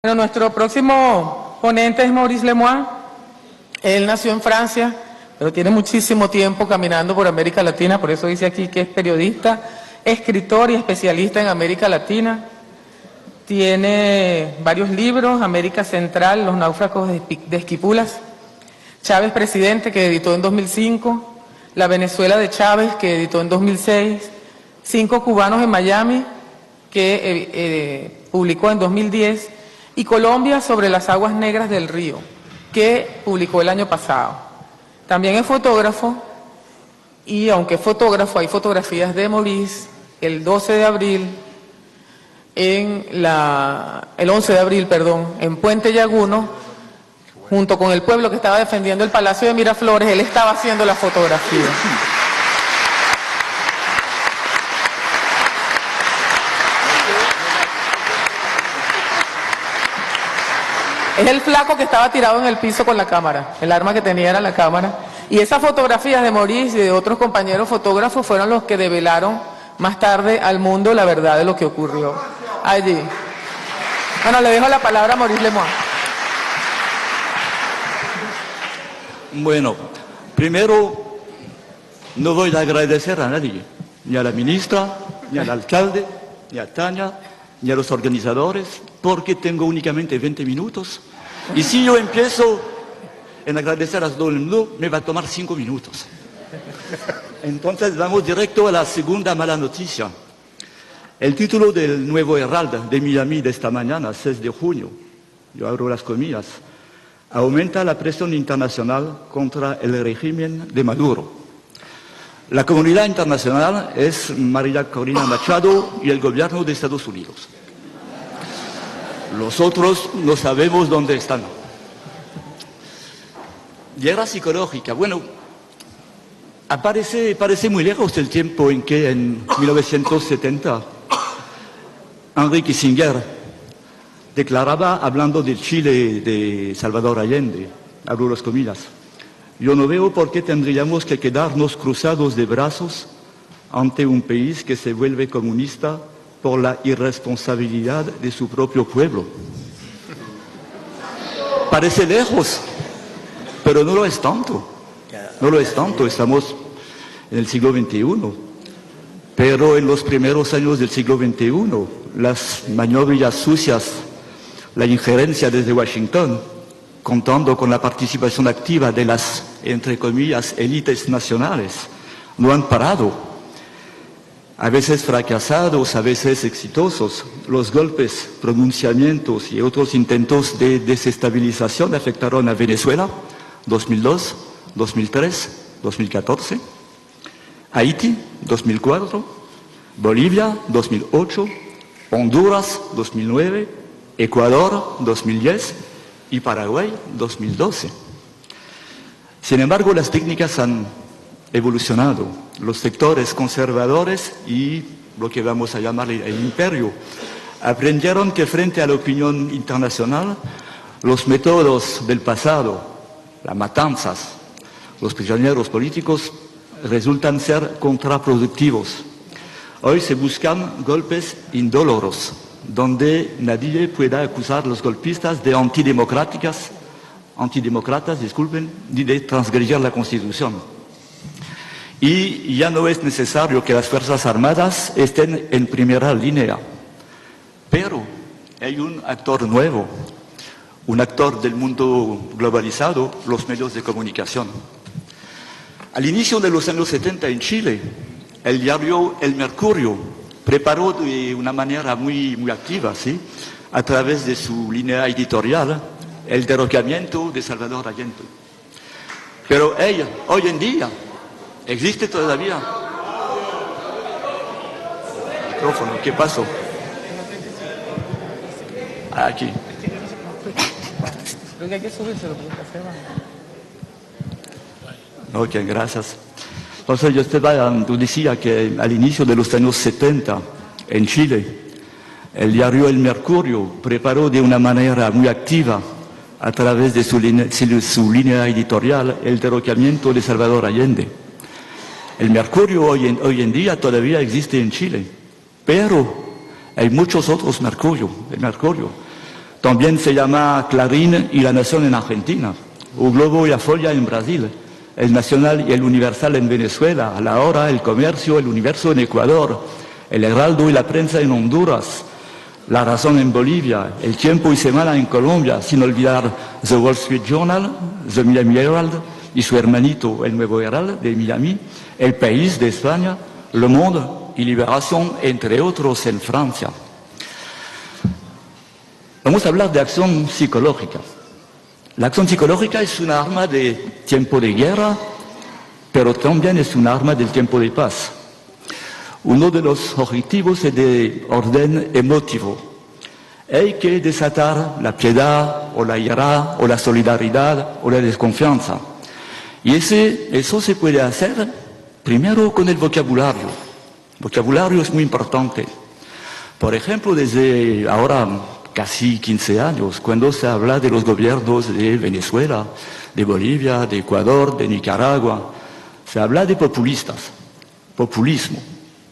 Bueno, nuestro próximo ponente es Maurice Lemoine. Él nació en Francia, pero tiene muchísimo tiempo caminando por América Latina, por eso dice aquí que es periodista, escritor y especialista en América Latina. Tiene varios libros: América Central, Los náufragos de Esquipulas, Chávez Presidente, que editó en 2005, La Venezuela de Chávez, que editó en 2006, 5 cubanos en Miami, que publicó en 2010, y Colombia sobre las aguas negras del río, que publicó el año pasado. También es fotógrafo, y aunque es fotógrafo, hay fotografías de Maurice el 11 de abril, en Puente Llaguno, junto con el pueblo que estaba defendiendo el Palacio de Miraflores. Él estaba haciendo la fotografía. Es el flaco que estaba tirado en el piso con la cámara. El arma que tenía era la cámara. Y esas fotografías de Maurice y de otros compañeros fotógrafos fueron los que develaron más tarde al mundo la verdad de lo que ocurrió allí. Bueno, le dejo la palabra a Maurice Lemoine. Bueno, primero no voy a agradecer a nadie, ni a la ministra, ni al alcalde, ni a Tania, ni a los organizadores, porque tengo únicamente 20 minutos. Y si yo empiezo en agradecer a todo el mundo, me va a tomar 5 minutos. Entonces vamos directo a la segunda mala noticia. El título del Nuevo Herald de Miami de esta mañana, 6 de junio, yo abro las comillas: aumenta la presión internacional contra el régimen de Maduro. La comunidad internacional es María Corina Machado y el gobierno de Estados Unidos. Los otros no sabemos dónde están. Guerra psicológica. Bueno, parece muy lejos el tiempo en que en 1970 Henry Kissinger declaraba, hablando del Chile de Salvador Allende, abro las comillas: yo no veo por qué tendríamos que quedarnos cruzados de brazos ante un país que se vuelve comunista por la irresponsabilidad de su propio pueblo. Parece lejos, pero no lo es tanto. No lo es tanto, estamos en el siglo XXI. Pero en los primeros años del siglo XXI, las maniobras sucias, la injerencia desde Washington, contando con la participación activa de las, entre comillas, élites nacionales, no han parado. A veces fracasados, a veces exitosos. Los golpes, pronunciamientos y otros intentos de desestabilización afectaron a Venezuela, 2002, 2003, 2014, Haití, 2004, Bolivia, 2008, Honduras, 2009, Ecuador, 2010 y Paraguay, 2012. Sin embargo, las técnicas han evolucionado. Los sectores conservadores y lo que vamos a llamar el imperio aprendieron que frente a la opinión internacional, los métodos del pasado, las matanzas, los prisioneros políticos, resultan ser contraproductivos. Hoy se buscan golpes indoloros, donde nadie pueda acusar a los golpistas de antidemócratas, ni de transgredir la Constitución. Y ya no es necesario que las Fuerzas Armadas estén en primera línea. Pero hay un actor nuevo, un actor del mundo globalizado: los medios de comunicación. Al inicio de los años 70 en Chile, el diario El Mercurio preparó de una manera muy activa, ¿sí?, a través de su línea editorial, el derrocamiento de Salvador Allende. Pero ella, hoy en día, ¿existe todavía? Micrófono, ¿qué pasó? Aquí. Creo que hay que subírselo porque está feo. Ok, gracias. Entonces yo decía que al inicio de los años 70, en Chile, el diario El Mercurio preparó de una manera muy activa, a través de su línea editorial, el derrocamiento de Salvador Allende. El Mercurio hoy en día todavía existe en Chile, pero hay muchos otros Mercurio. También se llama Clarín y La Nación en Argentina, O Globo y la Folla en Brasil, El Nacional y el Universal en Venezuela, La Hora, El Comercio, El Universo en Ecuador, El Heraldo y la Prensa en Honduras, La Razón en Bolivia, El Tiempo y Semana en Colombia, sin olvidar The Wall Street Journal, The Miami Herald y su hermanito El Nuevo Herald de Miami, El País de España, Le Monde y Liberación, entre otros en Francia. Vamos a hablar de acción psicológica. La acción psicológica es un arma de tiempo de guerra, pero también es un arma del tiempo de paz. Uno de los objetivos es de orden emotivo. Hay que desatar la piedad o la ira o la solidaridad o la desconfianza. Y eso se puede hacer primero con el vocabulario. El vocabulario es muy importante. Por ejemplo, desde ahora casi 15 años, cuando se habla de los gobiernos de Venezuela, de Bolivia, de Ecuador, de Nicaragua, se habla de populistas, populismo.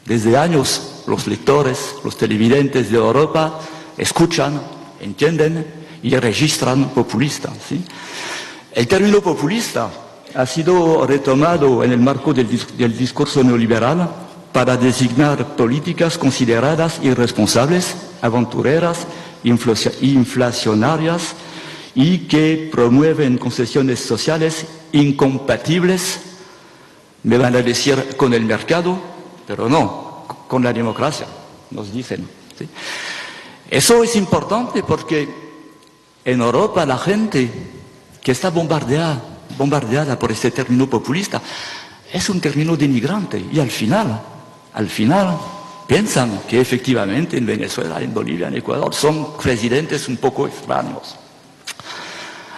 Desde años los lectores, los televidentes de Europa escuchan, entienden y registran populistas, ¿sí? El término populista ha sido retomado en el marco del discurso neoliberal para designar políticas consideradas irresponsables, aventureras, inflacionarias y que promueven concesiones sociales incompatibles, me van a decir, con el mercado, pero no, con la democracia, nos dicen, ¿sí? Eso es importante porque en Europa la gente que está bombardeada por este término populista es un término denigrante y al final piensan que efectivamente en Venezuela, en Bolivia, en Ecuador son presidentes un poco extraños.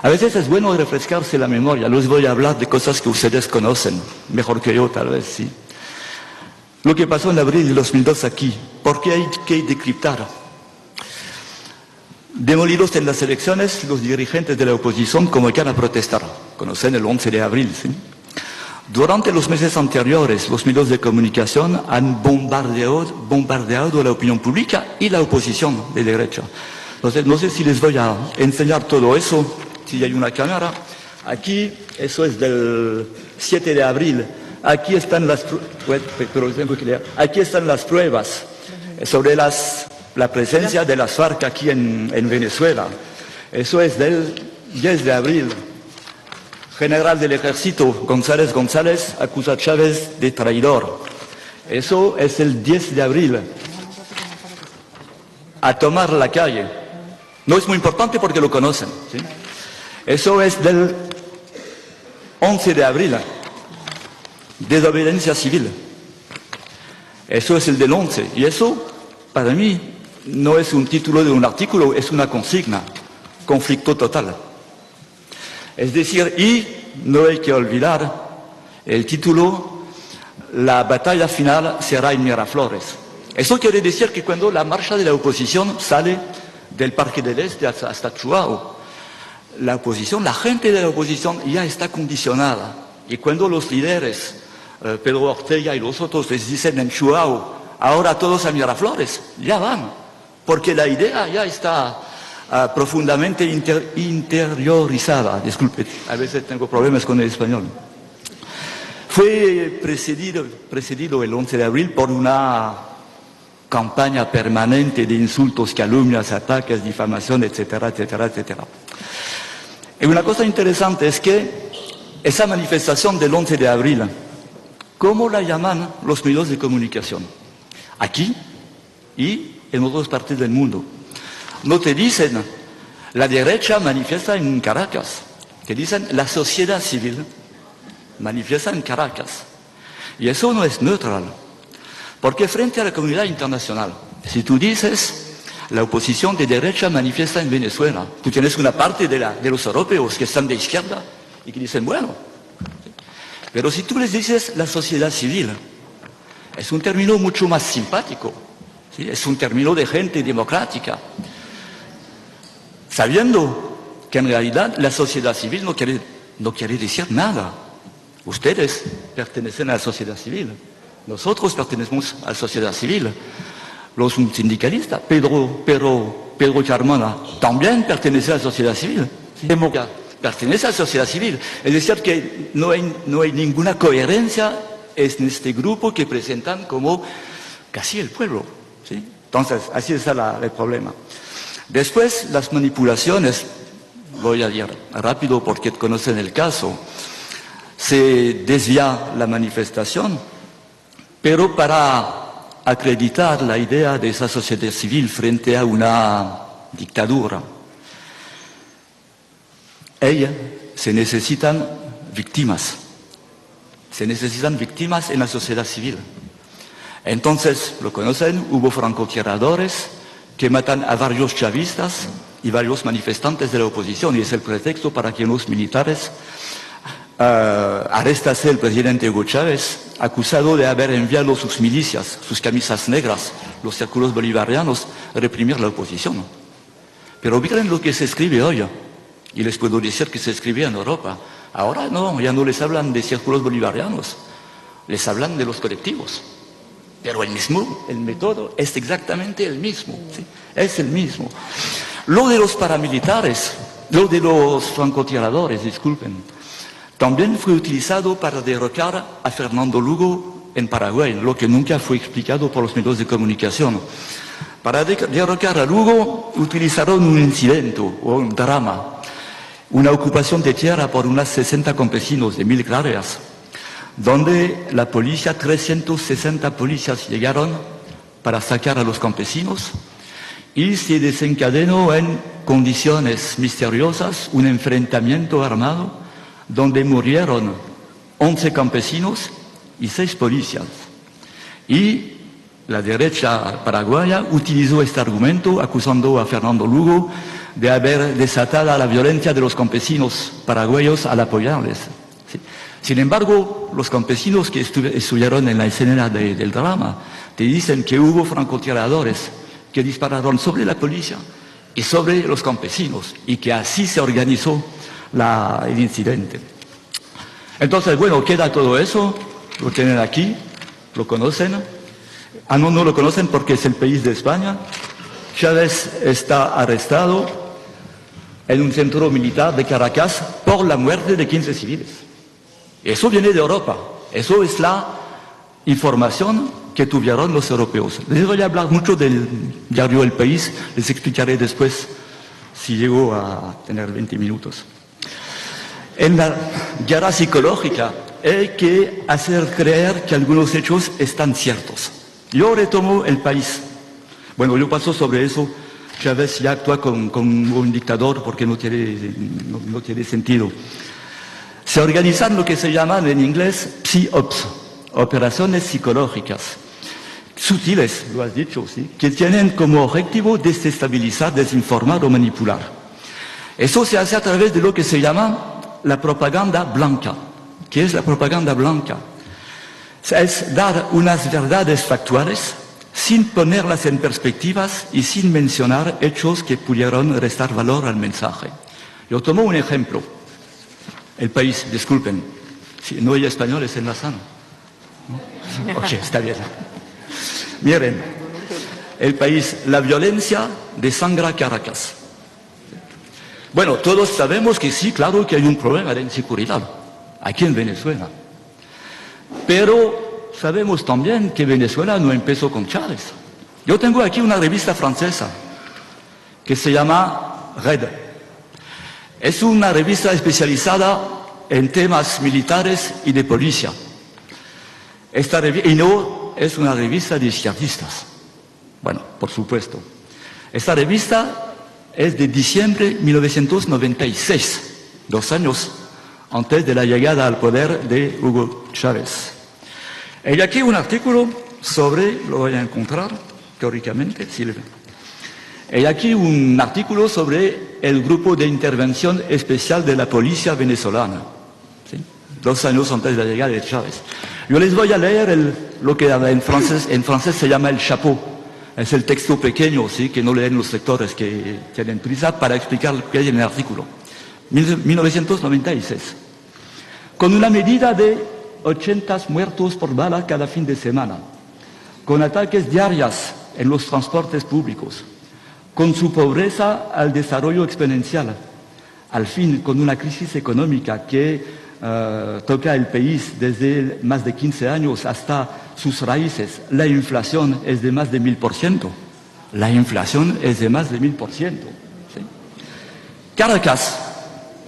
A veces es bueno refrescarse la memoria. Les voy a hablar de cosas que ustedes conocen, mejor que yo tal vez, sí. Lo que pasó en abril de 2002 aquí, ¿por qué hay que decriptar? Demolidos en las elecciones, los dirigentes de la oposición convocan a protestar. Conocen el 11 de abril, ¿sí? Durante los meses anteriores, los medios de comunicación han bombardeado la opinión pública y la oposición de derecha. Entonces, no sé si les voy a enseñar todo eso, si hay una cámara. Aquí, eso es del 7 de abril. Aquí están las pruebas sobre la presencia de las FARC aquí en Venezuela. Eso es del 10 de abril. General del Ejército González acusa a Chávez de traidor. Eso es el 10 de abril. A tomar la calle. No es muy importante porque lo conocen, ¿sí? Eso es del 11 de abril. Desobediencia civil. Eso es el del 11. Y eso, para mí, no es un título de un artículo, es una consigna. Conflicto total. Es decir, y no hay que olvidar el título, la batalla final será en Miraflores. Eso quiere decir que cuando la marcha de la oposición sale del Parque del Este hasta Chuao, la oposición, la gente de la oposición ya está condicionada. Y cuando los líderes, Pedro Ortega y los otros, les dicen en Chuao, ahora todos a Miraflores, ya van, porque la idea ya está profundamente interiorizada. Disculpe, a veces tengo problemas con el español. Fue precedido el 11 de abril por una campaña permanente de insultos, calumnias, ataques, difamación, etcétera, etcétera, etcétera. Y una cosa interesante es que esa manifestación del 11 de abril, ¿cómo la llaman los medios de comunicación? Aquí y en otras partes del mundo. No te dicen, la derecha manifiesta en Caracas. Te dicen, la sociedad civil manifiesta en Caracas. Y eso no es neutral. Porque frente a la comunidad internacional, si tú dices, la oposición de derecha manifiesta en Venezuela, tú tienes una parte de los europeos que están de izquierda y que dicen, bueno. Pero si tú les dices la sociedad civil, es un término mucho más simpático, ¿sí? Es un término de gente democrática. Sabiendo que en realidad la sociedad civil no quiere decir nada. Ustedes pertenecen a la sociedad civil, nosotros pertenecemos a la sociedad civil, los sindicalistas, pero Pedro Carmona, también pertenece a la sociedad civil. ¿Sí? Pertenece a la sociedad civil. Es decir, que no hay ninguna coherencia en este grupo que presentan como casi el pueblo. ¿Sí? Entonces, así está el problema. Después, las manipulaciones, voy a ir rápido porque conocen el caso, se desvía la manifestación, pero para acreditar la idea de esa sociedad civil frente a una dictadura, se necesitan víctimas. Se necesitan víctimas en la sociedad civil. Entonces, lo conocen, hubo francotiradores que matan a varios chavistas y varios manifestantes de la oposición, y es el pretexto para que los militares arrestase el presidente Hugo Chávez, acusado de haber enviado sus milicias, sus camisas negras, los círculos bolivarianos, a reprimir la oposición. Pero miren lo que se escribe hoy, y les puedo decir que se escribía en Europa. Ahora no, ya no les hablan de círculos bolivarianos, les hablan de los colectivos. Pero el método es exactamente el mismo, ¿sí? Es el mismo. Lo de los paramilitares, lo de los francotiradores, disculpen, también fue utilizado para derrocar a Fernando Lugo en Paraguay, lo que nunca fue explicado por los medios de comunicación. Para derrocar a Lugo utilizaron un incidente o un drama, una ocupación de tierra por unas 60 campesinos de 1000 hectáreas, donde la policía, 360 policías llegaron para sacar a los campesinos y se desencadenó en condiciones misteriosas un enfrentamiento armado donde murieron 11 campesinos y 6 policías. Y la derecha paraguaya utilizó este argumento acusando a Fernando Lugo de haber desatado la violencia de los campesinos paraguayos al apoyarles. ¿Sí? Sin embargo, los campesinos que estuvieron en la escena del drama te dicen que hubo francotiradores que dispararon sobre la policía y sobre los campesinos, y que así se organizó el incidente. Entonces, bueno, queda todo eso, lo tienen aquí, lo conocen. No lo conocen porque es el país de España. Chávez está arrestado en un centro militar de Caracas por la muerte de 15 civiles. Eso viene de Europa, eso es la información que tuvieron los europeos. Les voy a hablar mucho del diario El País, les explicaré después si llego a tener 20 minutos. En la guerra psicológica hay que hacer creer que algunos hechos están ciertos. Yo retomo El País. Bueno, yo paso sobre eso. Chávez ya actúa como un dictador porque no tiene sentido. Se organizan lo que se llaman en inglés PSYOPs, operaciones psicológicas, sutiles, lo has dicho, ¿sí? Que tienen como objetivo desestabilizar, desinformar o manipular. Eso se hace a través de lo que se llama la propaganda blanca. ¿Qué es la propaganda blanca? Es dar unas verdades factuales sin ponerlas en perspectivas y sin mencionar hechos que pudieran restar valor al mensaje. Yo tomo un ejemplo. El País, disculpen, si no hay españoles en la sala. ¿No? Ok, está bien. Miren, El País, la violencia desangra Caracas. Bueno, todos sabemos que sí, claro que hay un problema de inseguridad aquí en Venezuela. Pero sabemos también que Venezuela no empezó con Chávez. Yo tengo aquí una revista francesa que se llama Red. Es una revista especializada en temas militares y de policía. Y no es una revista de izquierdistas. Bueno, por supuesto. Esta revista es de diciembre de 1996, 2 años antes de la llegada al poder de Hugo Chávez. Hay aquí un artículo sobre, lo voy a encontrar teóricamente, sí. Hay aquí un artículo sobre el grupo de intervención especial de la policía venezolana, ¿sí? 2 años antes de la llegada de Chávez. Yo les voy a leer lo que en francés se llama el chapeau. Es el texto pequeño, ¿sí? Que no leen los lectores que tienen prisa para explicar lo que hay en el artículo. 1996. Con una medida de 80 muertos por bala cada fin de semana, con ataques diarios en los transportes públicos, con su pobreza al desarrollo exponencial, al fin con una crisis económica que toca el país desde más de 15 años hasta sus raíces. La inflación es de más de 1000%. La inflación es de más de 1000%. ¿Sí? Caracas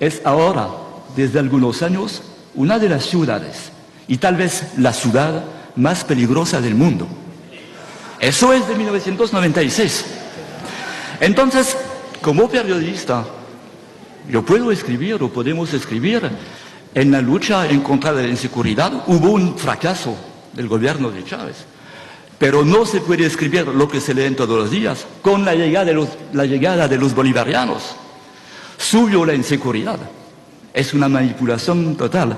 es ahora, desde algunos años, una de las ciudades, y tal vez la ciudad más peligrosa del mundo. Eso es de 1996. Entonces, como periodista, yo puedo escribir o podemos escribir en la lucha en contra de la inseguridad. Hubo un fracaso del gobierno de Chávez, pero no se puede escribir lo que se leen todos los días. Con la llegada de los bolivarianos, subió la inseguridad. Es una manipulación total.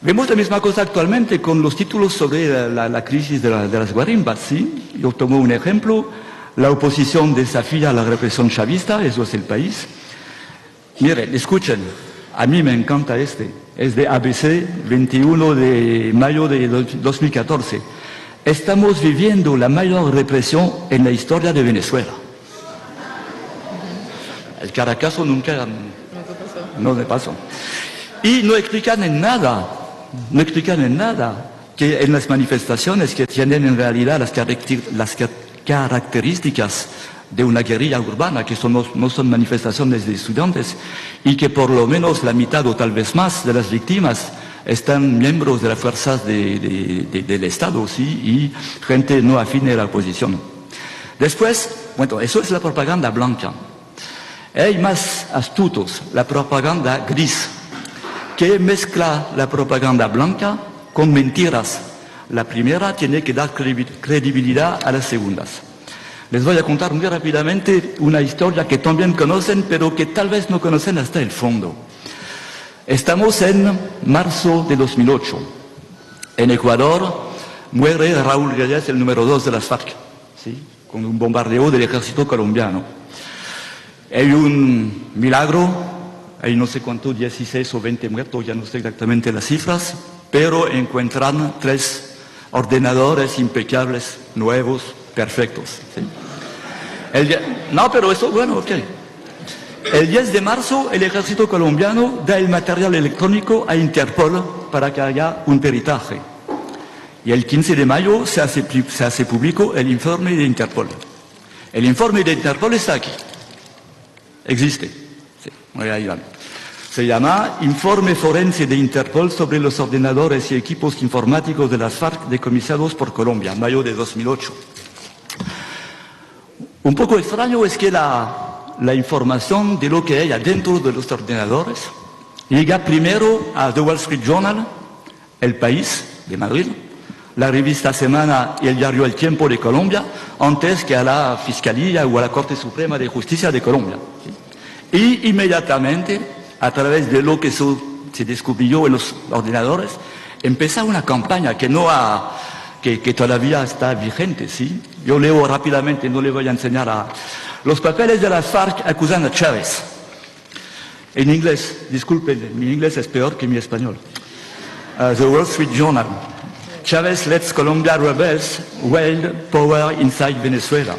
Vemos la misma cosa actualmente con los títulos sobre la crisis de las guarimbas. ¿Sí? Yo tomo un ejemplo: la oposición desafía la represión chavista, eso es El País. Miren, escuchen. A mí me encanta este, es de ABC, 21 de mayo de 2014. Estamos viviendo la mayor represión en la historia de Venezuela. El Caracazo nunca no le pasó. Y no explican en nada que en las manifestaciones que tienen en realidad las características de una guerrilla urbana, que no son manifestaciones de estudiantes, y que por lo menos la mitad o tal vez más de las víctimas están miembros de las fuerzas del Estado, ¿sí? Y gente no afín a la oposición. Después, bueno, eso es la propaganda blanca. Hay más astutos, la propaganda gris, que mezcla la propaganda blanca con mentiras. La primera tiene que dar credibilidad a las segundas. Les voy a contar muy rápidamente una historia que también conocen, pero que tal vez no conocen hasta el fondo. Estamos en marzo de 2008. En Ecuador muere Raúl Reyes, el número 2 de las FARC, ¿sí? Con un bombardeo del ejército colombiano. Hay un milagro, hay no sé cuánto, 16 o 20 muertos, ya no sé exactamente las cifras, pero encuentran 3 ordenadores impecables, nuevos, perfectos. ¿Sí? No, pero eso, bueno, ok. El 10 de marzo el ejército colombiano da el material electrónico a Interpol para que haya un peritaje. Y el 15 de mayo se hace público el informe de Interpol. El informe de Interpol está aquí. Existe. Sí, ahí van. Se llama Informe Forense de Interpol sobre los ordenadores y equipos informáticos de las FARC decomisados por Colombia, mayo de 2008. Un poco extraño es que la información de lo que hay adentro de los ordenadores llega primero a The Wall Street Journal, El País de Madrid, la revista Semana y el diario El Tiempo de Colombia, antes que a la Fiscalía o a la Corte Suprema de Justicia de Colombia. Y inmediatamente, a través de lo que se descubrió en los ordenadores, empezó una campaña que todavía está vigente, ¿sí? Yo leo rápidamente, no le voy a enseñar Los papeles de las FARC acusan a Chávez. En inglés, disculpen, mi inglés es peor que mi español. The Wall Street Journal. Chávez lets Colombia rebels wield power inside Venezuela.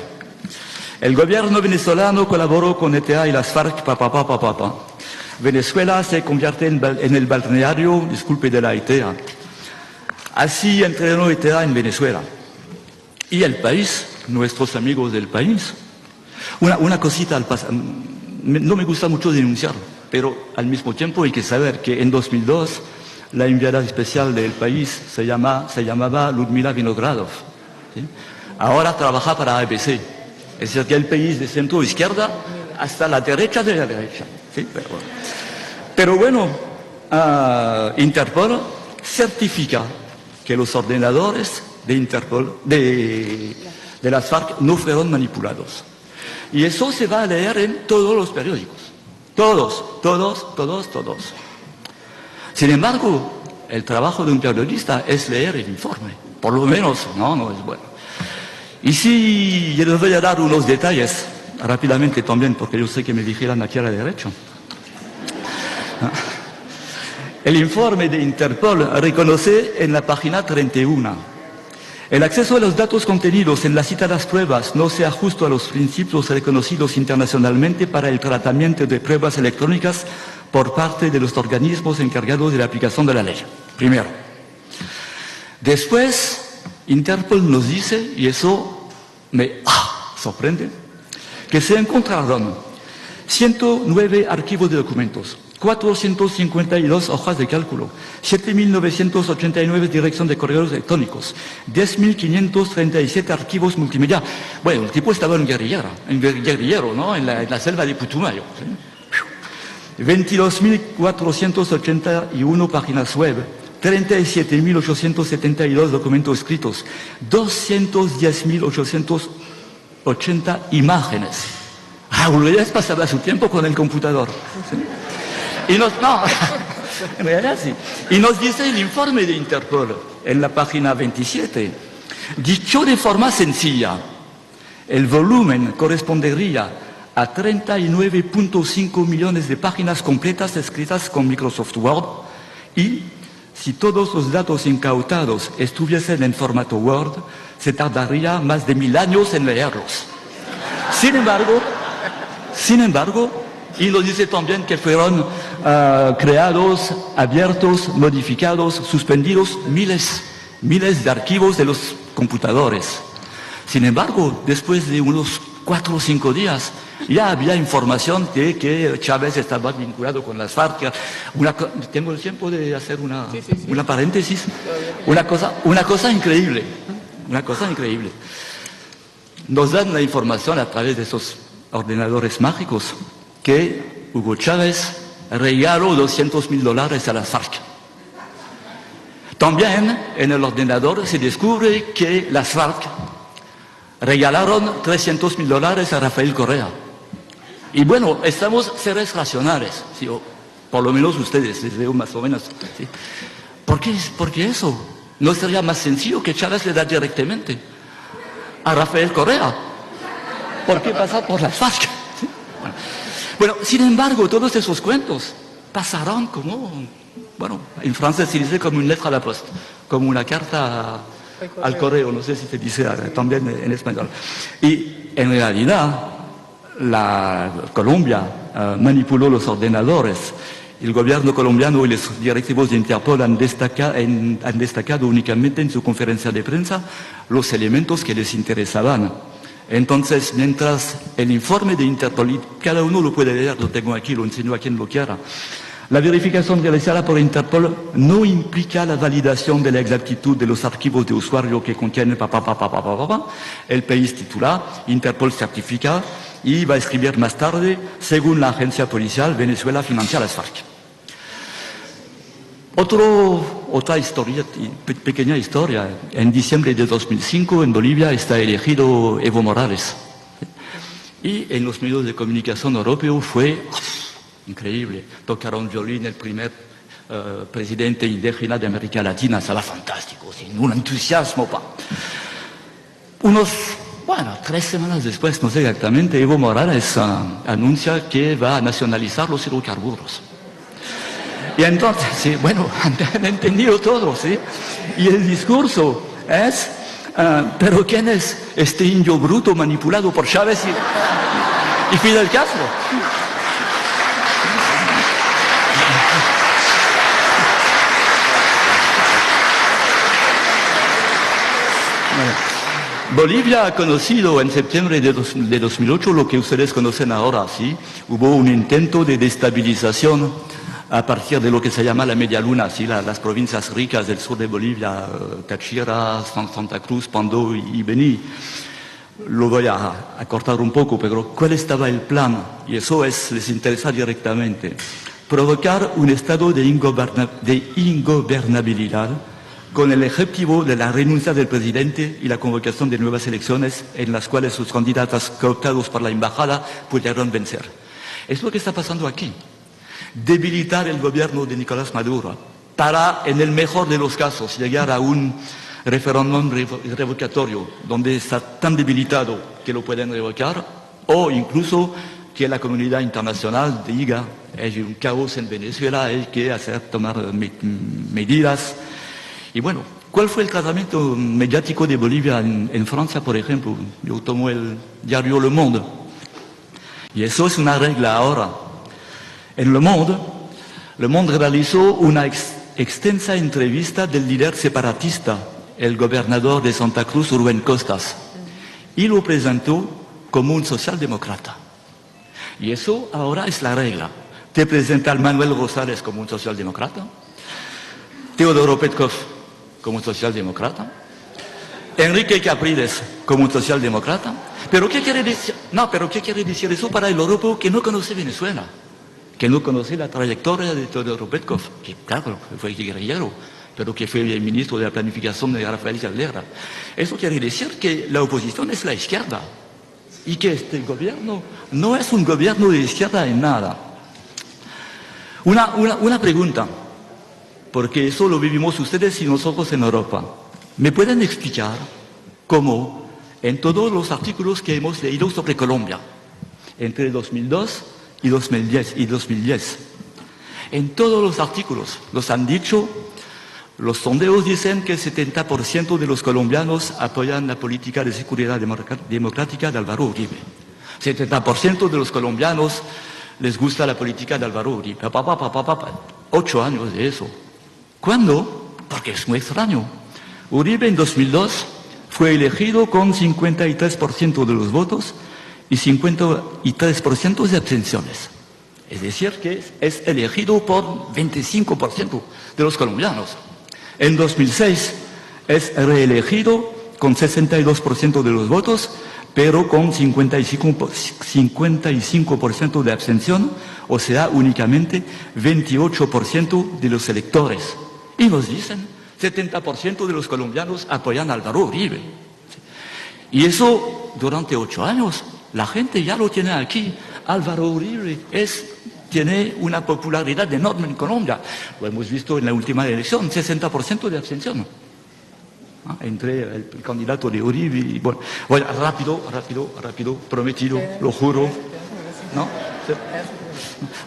El gobierno venezolano colaboró con ETA y las FARC, Venezuela se convierte en el balneario, disculpe, de la ETA. Así entrenó ETA en Venezuela. Y El País, nuestros amigos del País. Una cosita al pasar, no me gusta mucho denunciar, pero al mismo tiempo hay que saber que en 2002 la enviada especial del País se llamaba Ludmila Vinogradov, ¿sí? Ahora trabaja para ABC, es decir, que El País de centro izquierda hasta la derecha de la derecha, ¿sí? Pero bueno, Interpol certifica que los ordenadores de Interpol, de las FARC, no fueron manipulados. Y eso se va a leer en todos los periódicos. Todos. Sin embargo, el trabajo de un periodista es leer el informe. Por lo menos, no es bueno. Y sí, yo les voy a dar unos detalles rápidamente también, porque yo sé que me vigilan aquí a la derecha. El informe de Interpol reconoce en la página 31. El acceso a los datos contenidos en las citadas pruebas no se ajusta a los principios reconocidos internacionalmente para el tratamiento de pruebas electrónicas por parte de los organismos encargados de la aplicación de la ley. Primero. Después, Interpol nos dice, y eso me sorprende, que se encontraron 109 archivos de documentos, 452 hojas de cálculo, 7.989 dirección de correos electrónicos, 10.537 archivos multimedia. Bueno, el tipo estaba en guerrillero, ¿no? En la selva de Putumayo. ¿Sí? 22.481 páginas web, 37.872 documentos escritos, 210.880 imágenes. Raúl Reyes pasaba su tiempo con el computador. ¿Sí? En realidad sí. Y nos dice el informe de Interpol en la página 27. Dicho de forma sencilla, el volumen correspondería a 39.5 millones de páginas completas escritas con Microsoft Word y si todos los datos incautados estuviesen en formato Word, se tardaría más de 1000 años en leerlos. Sin embargo, y nos dice también que fueron creados, abiertos, modificados, suspendidos miles de archivos de los computadores. Sin embargo, después de unos 4 o 5 días, ya había información de que Chávez estaba vinculado con las FARC. ¿Tengo el tiempo de hacer una paréntesis? Una cosa increíble. Nos dan la información a través de esos ordenadores mágicos que Hugo Chávez regaló $200.000 a las FARC. También en el ordenador se descubre que las FARC regalaron $300.000 a Rafael Correa. Y bueno, estamos seres racionales, ¿sí? O por lo menos ustedes, les veo más o menos. ¿Sí? ¿Por qué eso? ¿No sería más sencillo que Chávez le da directamente a Rafael Correa? ¿Por qué pasar por las FARC? ¿Sí? Bueno, sin embargo, todos esos cuentos pasaron como, bueno, en francés se dice como una letra a la poste, como una carta al correo, no sé si se dice también en español. Y en realidad, Colombia manipuló los ordenadores. El gobierno colombiano y los directivos de Interpol han destacado únicamente en su conferencia de prensa los elementos que les interesaban. Entonces, mientras el informe de Interpol, y cada uno lo puede leer, lo tengo aquí, lo enseño a quien lo quiera, la verificación realizada por Interpol no implica la validación de la exactitud de los archivos de usuario que contienen el país titular, Interpol certifica y va a escribir más tarde, según la agencia policial, Venezuela financia a las FARC. Otra historia, pequeña historia. En diciembre de 2005 en Bolivia está elegido Evo Morales. Y en los medios de comunicación europeos fue increíble. Tocaron violín el primer presidente indígena de América Latina. Estaba fantástico, sin un entusiasmo. 3 semanas después, no sé exactamente, Evo Morales anuncia que va a nacionalizar los hidrocarburos. Y entonces, sí, bueno, han entendido todo, ¿sí? Y el discurso es, ¿pero quién es este indio bruto manipulado por Chávez y Fidel Castro? Bolivia ha conocido en septiembre de 2008 lo que ustedes conocen ahora, ¿sí? Hubo un intento de destabilización a partir de lo que se llama la media luna, ¿sí? Las provincias ricas del sur de Bolivia, Táchira, Santa Cruz, Pando y Beni. Lo voy a cortar un poco, pero ¿cuál estaba el plan? Y eso les interesa directamente. Provocar un estado de ingobernabilidad con el objetivo de la renuncia del presidente y la convocación de nuevas elecciones en las cuales sus candidatos cooptados por la embajada pudieron vencer. Es lo que está pasando aquí. Debilitar el gobierno de Nicolás Maduro para, en el mejor de los casos, llegar a un referéndum revocatorio donde está tan debilitado que lo pueden revocar, o incluso que la comunidad internacional diga hay un caos en Venezuela, hay que tomar medidas. Y bueno, ¿Cuál fue el tratamiento mediático de Bolivia en Francia, por ejemplo? Yo tomo el diario Le Monde. Y eso es una regla ahora. En Le Monde realizó una extensa entrevista del líder separatista, el gobernador de Santa Cruz, Rubén Costas, y lo presentó como un socialdemócrata. Y eso ahora es la regla. Te presenta al Manuel Rosales como un socialdemócrata, Teodoro Petkov como un socialdemócrata, Enrique Capriles como un socialdemócrata. ¿Pero qué quiere decir? No, pero ¿qué quiere decir eso para el europeo que no conoce Venezuela? Que no conoce la trayectoria de Teodoro Petkov, que claro, fue guerrillero, pero que fue el ministro de la planificación de Rafael Caldera. Eso quiere decir que la oposición es la izquierda y que este gobierno no es un gobierno de izquierda en nada. Una pregunta, porque eso lo vivimos ustedes y nosotros en Europa. ¿Me pueden explicar cómo en todos los artículos que hemos leído sobre Colombia, entre 2002 y 2010, en todos los artículos nos han dicho, los sondeos dicen que el 70% de los colombianos apoyan la política de seguridad democrática de Álvaro Uribe. 70% de los colombianos les gusta la política de Álvaro Uribe. 8 años de eso. ¿Cuándo? Porque es muy extraño. Uribe en 2002 fue elegido con 53% de los votos y 53% de abstenciones. Es decir, que es elegido por 25% de los colombianos. En 2006 es reelegido con 62% de los votos, pero con 55% de abstención, o sea, únicamente 28% de los electores. Y nos dicen, 70% de los colombianos apoyan a Álvaro Uribe. Y eso, durante 8 años, la gente ya lo tiene aquí. Álvaro Uribe tiene una popularidad enorme en Colombia. Lo hemos visto en la última elección, 60% de abstención. Entre el candidato de Uribe y... Bueno, rápido, prometido, lo juro. ¿No?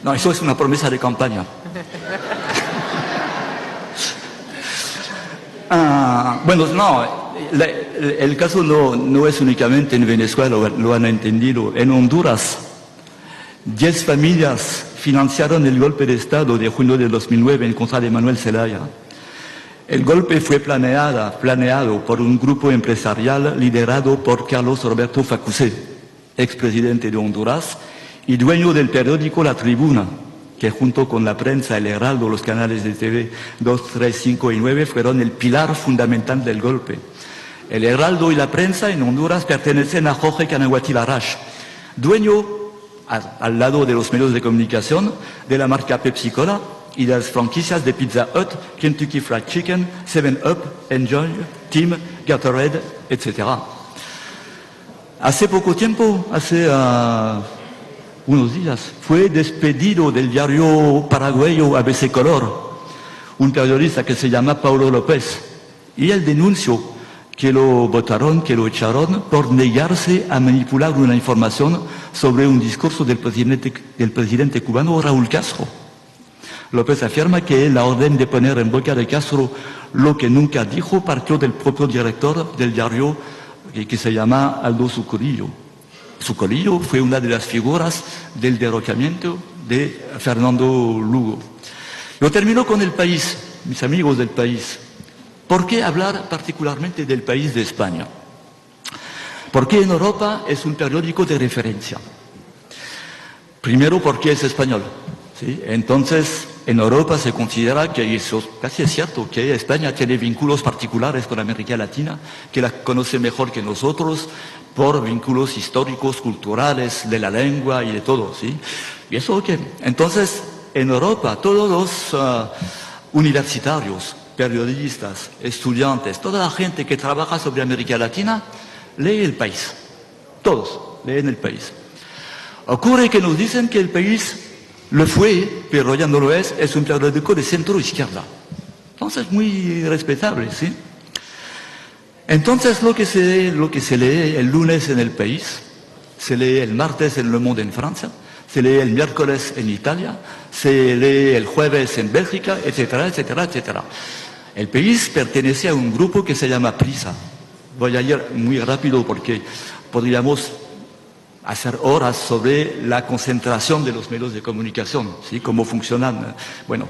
No, eso es una promesa de campaña. Bueno, no, el caso no es únicamente en Venezuela, lo han entendido. En Honduras, 10 familias financiaron el golpe de Estado de junio de 2009 en contra de Manuel Zelaya. El golpe fue planeado por un grupo empresarial liderado por Carlos Roberto Facusé, expresidente de Honduras y dueño del periódico La Tribuna, que junto con la prensa, el Heraldo, los canales de TV 2, 3, 5 y 9 fueron el pilar fundamental del golpe. El Heraldo y la prensa en Honduras pertenecen a Jorge Canaguati Larash, dueño, al lado de los medios de comunicación, de la marca Pepsi Cola y de las franquicias de Pizza Hut, Kentucky Fried Chicken, 7-Up, Enjoy, Team, Gatorade, etc. Hace poco tiempo, hace unos días, fue despedido del diario paraguayo ABC Color un periodista que se llama Paulo López, y él denunció que lo votaron, que lo echaron por negarse a manipular una información sobre un discurso del presidente cubano Raúl Castro. López afirma que la orden de poner en boca de Castro lo que nunca dijo partió del propio director del diario que se llama Aldo Zucorillo. Zucorillo fue una de las figuras del derrocamiento de Fernando Lugo. Yo termino con El País, mis amigos del País. ¿Por qué hablar particularmente del País de España? Porque en Europa es un periódico de referencia. Primero porque es español, ¿sí? Entonces, en Europa se considera que eso casi es cierto, que España tiene vínculos particulares con América Latina, que la conoce mejor que nosotros por vínculos históricos, culturales, de la lengua y de todo, ¿sí? Y eso que, entonces, en Europa todos los universitarios, periodistas, estudiantes, toda la gente que trabaja sobre América Latina lee El País. Todos leen El País. Ocurre que nos dicen que El País lo fue, pero ya no lo es un periódico de centro-izquierda. Entonces, muy respetable, ¿sí? Entonces, lo que se lee el lunes en El País, se lee el martes en Le Monde en Francia, se lee el miércoles en Italia, se lee el jueves en Bélgica, etcétera, etcétera, etcétera. El país pertenece a un grupo que se llama PRISA. Voy a ir muy rápido porque podríamos hacer horas sobre la concentración de los medios de comunicación, ¿sí? Cómo funcionan. Bueno,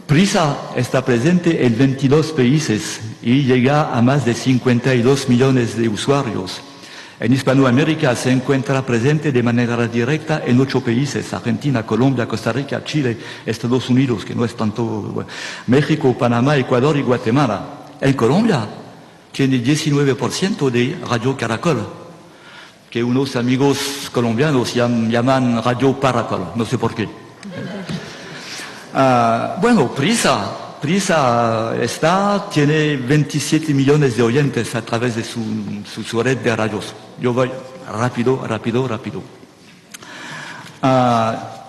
PRISA está presente en 22 países y llega a más de 52 millones de usuarios. En Hispanoamérica se encuentra presente de manera directa en 8 países: Argentina, Colombia, Costa Rica, Chile, Estados Unidos, que no es tanto, bueno, México, Panamá, Ecuador y Guatemala. En Colombia tiene 19% de Radio Caracol, que unos amigos colombianos llaman Radio Paracol, no sé por qué. Bueno, PRISA tiene 27 millones de oyentes a través de su red de radios. Yo voy rápido.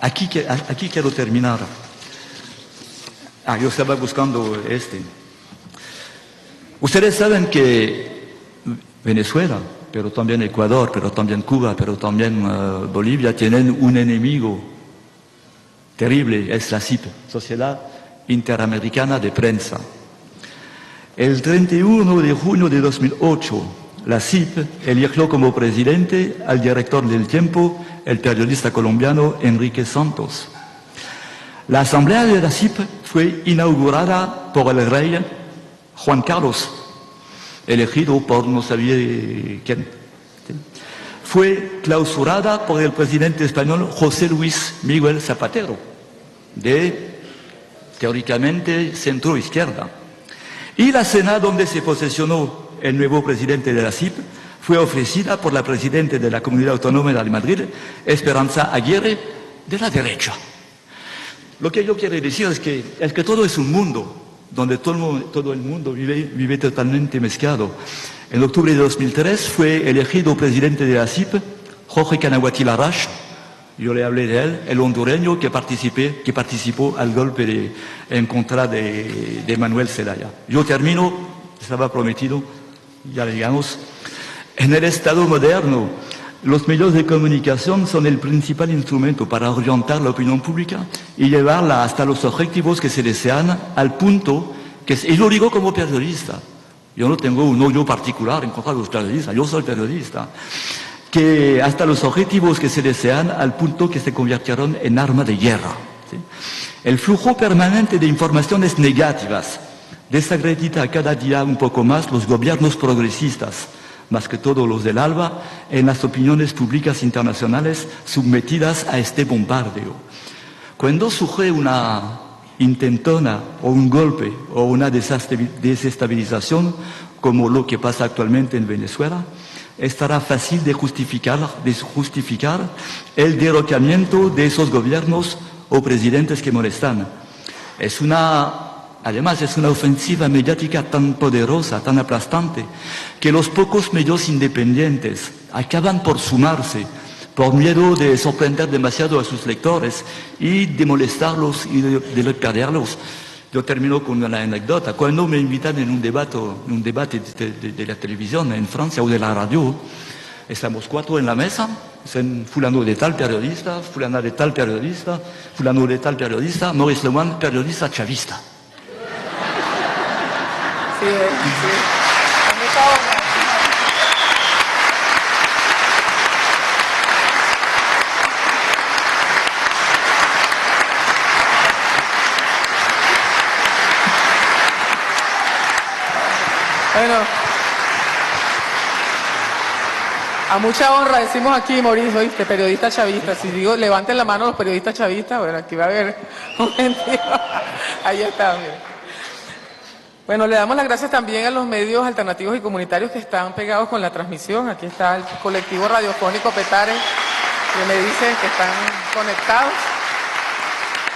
Aquí quiero terminar. Yo estaba buscando este. Ustedes saben que Venezuela, pero también Ecuador, pero también Cuba, pero también Bolivia, tienen un enemigo terrible, es la SIP, Sociedad Interamericana de Prensa. El 31 de junio de 2008, la SIP eligió como presidente al director del Tiempo, el periodista colombiano Enrique Santos. La asamblea de la SIP fue inaugurada por el rey Juan Carlos, elegido por no sabía quién. Fue clausurada por el presidente español José Luis Miguel Zapatero, teóricamente centro-izquierda. Y la cena donde se posesionó el nuevo presidente de la SIP fue ofrecida por la presidenta de la Comunidad Autónoma de Madrid, Esperanza Aguirre, de la derecha. Lo que yo quiero decir es que todo es un mundo donde todo el mundo vive totalmente mezclado. En octubre de 2003 fue elegido presidente de la SIP Jorge Canahuatl Larrash. Yo le hablé de él, el hondureño que participó al golpe en contra de Manuel Zelaya. Yo termino, estaba prometido, ya digamos. En el Estado moderno, los medios de comunicación son el principal instrumento para orientar la opinión pública y llevarla hasta los objetivos que se desean, al punto que, y lo digo como periodista, yo no tengo un odio particular en contra de los periodistas, yo soy periodista, que hasta los objetivos que se desean, al punto que se convirtieron en arma de guerra, ¿sí? El flujo permanente de informaciones negativas desacredita cada día un poco más los gobiernos progresistas, más que todos los del ALBA, en las opiniones públicas internacionales sometidas a este bombardeo. Cuando surge una intentona o un golpe o una desestabilización, como lo que pasa actualmente en Venezuela, estará fácil de justificar el derrocamiento de esos gobiernos o presidentes que molestan. Además, es una ofensiva mediática tan poderosa, tan aplastante, que los pocos medios independientes acaban por sumarse, por miedo de sorprender demasiado a sus lectores y de molestarlos y de perderlos. Yo termino con una anécdota. Cuando me invitan en un debate de la televisión en Francia o de la radio, estamos 4 en la mesa, son fulano de tal periodista, fulana de tal periodista, fulano de tal periodista, Maurice Lemoine, periodista chavista. Sí, sí. Bueno, a mucha honra decimos aquí, Mauricio, ¿oíste? Periodista chavista. Si digo, levanten la mano los periodistas chavistas, bueno, aquí va a haber un gentío. Ahí está, mire. Bueno, le damos las gracias también a los medios alternativos y comunitarios que están pegados con la transmisión. Aquí está el colectivo radiofónico Petare, que me dicen que están conectados.